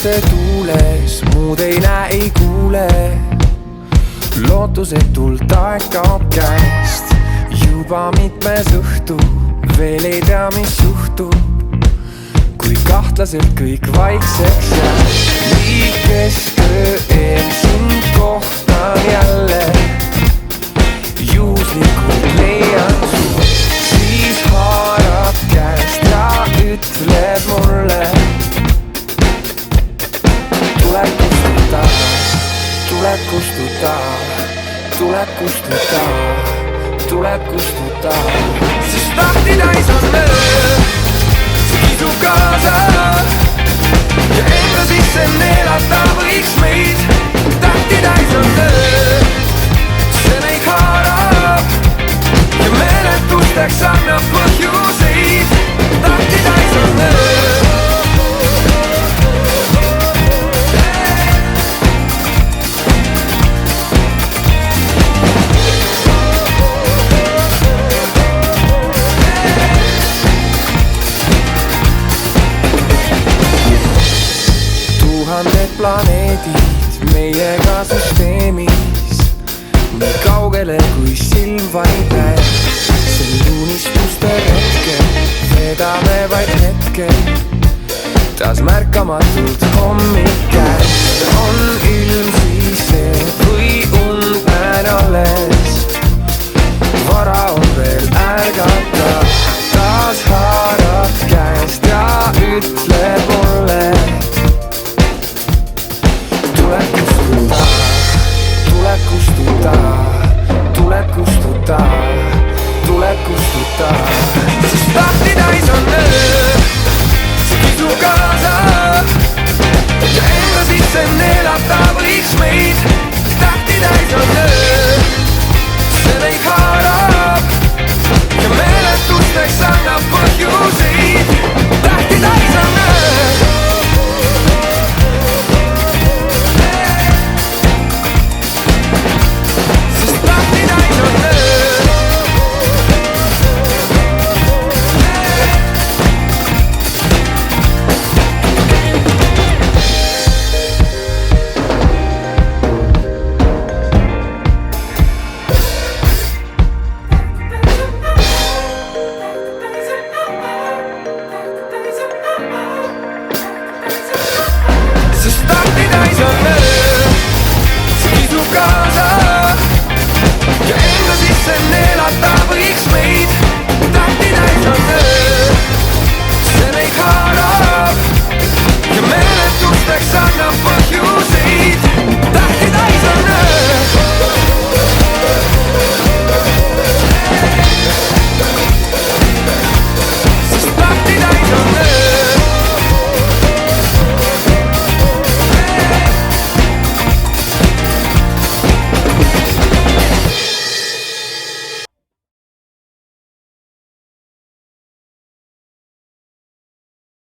päikese tuules, muud ei näe, ei kuule. Lootusetult aeg kaob käest, juba mitmes õhtu, veel ei tea, mis juhtub. Kui kahtlaselt kõik vaikseks jääb, nii kesköö eel sind kohtan jälle. Juhuslikult leian su, siis haarab käest ja ütled mulle. Tuleb kustuda, tuleb kustuda, tuleb kustuda, tuleb kustuda. Sest tahti täis on öö, see kisub kaasa ja enda sisse neelata võiks meid. Tahti täis on öö, see meid haarab ja meeletusteks annab põhjuseid. Tahti täis on öö. Tuhanded planeedid meiega süsteemis, nii kaugele kui silm vaid näeb. Sel unistuste hetkel vedame vaid hetkel, taas märkamatult hommik käes. On ilm siis see või und näen alles, vara on veel ärgata. Taas haarab käest ja ütleb mulle. Tuleb kustuda, tuleb kustuda, tuleb kustuda, tuleb kustuda. Sest tahti täis on öö, see kisub kaasa ja enda sisse neelata võiks meid. Tahti täis on öö, see meid haarab ja meeletusteks annab põhjuseid. Tahti täis on öö. Ja enda sisse neelata